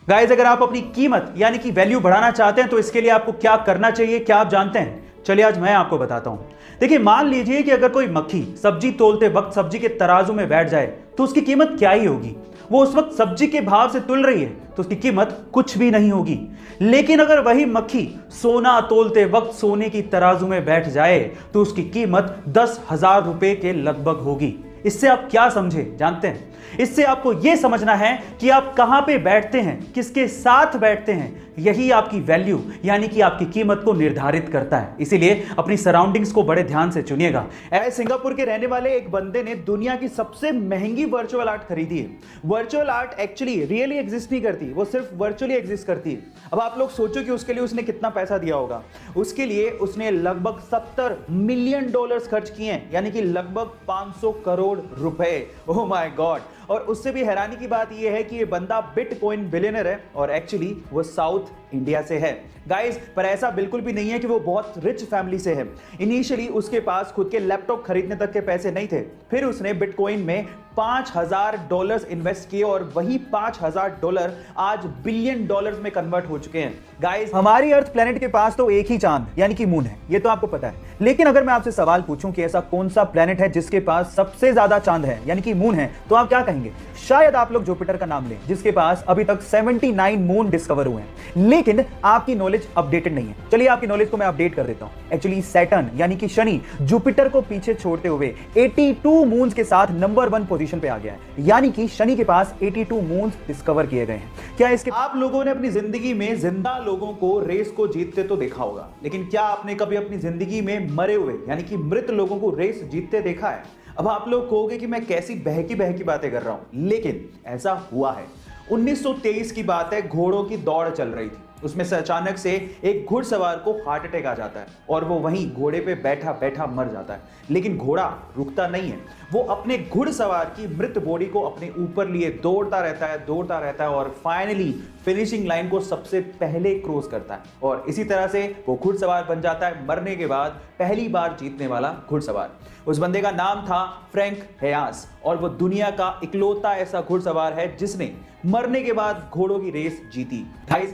Guys, अगर आप अपनी कीमत यानी कि वैल्यू बढ़ाना चाहते हैं तो इसके लिए आपको क्या करना चाहिए, क्या आप जानते हैं? चलिए आज मैं आपको बताता हूं। देखिए, मान लीजिए कि अगर कोई मक्खी सब्जी तोलते वक्त सब्जी के तराजू में बैठ जाए तो उसकी कीमत क्या ही होगी। वो उस वक्त सब्जी के भाव से तुल रही है तो उसकी कीमत कुछ भी नहीं होगी। लेकिन अगर वही मक्खी सोना तोलते वक्त सोने की तराजू में बैठ जाए तो उसकी कीमत 10,000 रुपए के लगभग होगी। इससे आप क्या समझे जानते हैं? इससे आपको यह समझना है कि आप कहां पे बैठते हैं, किसके साथ बैठते हैं, यही आपकी वैल्यू यानी कि आपकी कीमत को निर्धारित करता है। इसीलिए अपनी सराउंडिंग्स को बड़े ध्यान से चुनिएगा। सिंगापुर के रहने वाले एक बंदे ने दुनिया की सबसे महंगी वर्चुअल आर्ट खरीदी है। Virtual art actually really exist नहीं करती, वो सिर्फ वर्चुअली एग्जिस्ट करती है। अब आप लोग सोचो कि उसके लिए उसने कितना पैसा दिया होगा। उसके लिए उसने लगभग $70 मिलियन खर्च किए हैं, यानी कि लगभग 500 करोड़ रुपए। Oh my God. और उससे भी हैरानी की बात यह है कि ये बंदा बिटकॉइन बिलियनर है और एक्चुअली वो साउथ इंडिया से है गाइस। पर ऐसा बिल्कुल भी नहीं है कि वो बहुत रिच फैमिली से है। इनिशियली उसके पास खुद के लैपटॉप खरीदने तक के पैसे नहीं थे। फिर उसने बिटकॉइन में $5,000 इन्वेस्ट किए और वही $5,000 आज $1 बिलियन में कन्वर्ट हो चुके हैं। गाइस, हमारी अर्थ प्लेनेट के पास तो एक ही चांद यानी कि मून है, ये तो आपको पता है। लेकिन अगर मैं आपसे सवाल पूछूं कि ऐसा कौन सा प्लेनेट है जिसके पास सबसे ज्यादा चांद है यानी कि मून है, तो आप क्या कहेंगे? शायद आप लोग जुपिटर का नाम लें, जिसके पास अभी तक 79 मून डिस्कवर हुए हैं। लेकिन आपकी नॉलेज अपडेटेड नहीं है। चलिए आपकी नॉलेज को मैं अपडेट कर देता हूं। एक्चुअली सैटर्न यानी कि शनि जुपिटर को पीछे छोड़ते हुए 82 मून्स के साथ नंबर 1 पोजीशन पे आ गया है। यानी कि शनि के पास 82 मून्स डिस्कवर किए गए हैं। क्या इसके आप लोगों ने अपनी जिंदगी में जिंदा लोगों को रेस को जीतते तो देखा होगा, लेकिन क्या आपने कभी अपनी जिंदगी में मरे हुए यानी कि मृत लोगों को रेस जीतते देखा है? अब आप लोग कहोगे कि मैं कैसी बहकी बहकी बातें कर रहा हूं, लेकिन ऐसा हुआ है। 1923 की बात है, घोड़ों की दौड़ चल रही थी। उसमें से अचानक से एक घुड़सवार को हार्ट अटैक आ जाता है और वो वहीं घोड़े पे बैठा बैठा मर जाता है। लेकिन घोड़ा रुकता नहीं है, वो अपने घुड़सवार की मृत बॉडी को अपने ऊपर लिए दौड़ता रहता है और फाइनली फिनिशिंग लाइन को सबसे पहले क्रॉस करता है। और इसी तरह से वो घुड़सवार बन जाता है मरने के बाद पहली बार जीतने वाला घुड़सवार। उस बंदे का नाम था फ्रैंक हेयास और वो दुनिया का इकलौता ऐसा घुड़सवार है जिसने मरने के बाद घोड़ों की रेस जीती।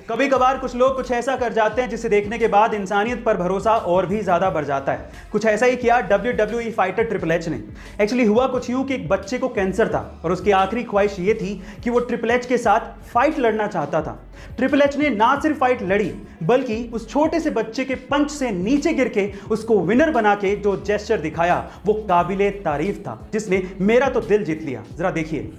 कभी कभार कुछ लोग कुछ ऐसा कर जाते हैं जिसे देखने के बाद इंसानियत पर भरोसा और भी ज्यादा बढ़ जाता है। कुछ ऐसा ही किया WWE फाइटर ट्रिपल एच ने। एक्चुअली हुआ कुछ यूं कि एक बच्चे को कैंसर था और उसकी आखिरी ख्वाहिश ये थी कि वो ट्रिपल एच के साथ फाइट लड़ना चाहता था। ट्रिपल एच ने ना सिर्फ फाइट लड़ी बल्कि उस छोटे से बच्चे के पंच से नीचे गिर के उसको विनर बना के जो जेस्चर दिखाया वो काबिले तारीफ था, जिसने मेरा तो दिल जीत लिया। जरा देखिए।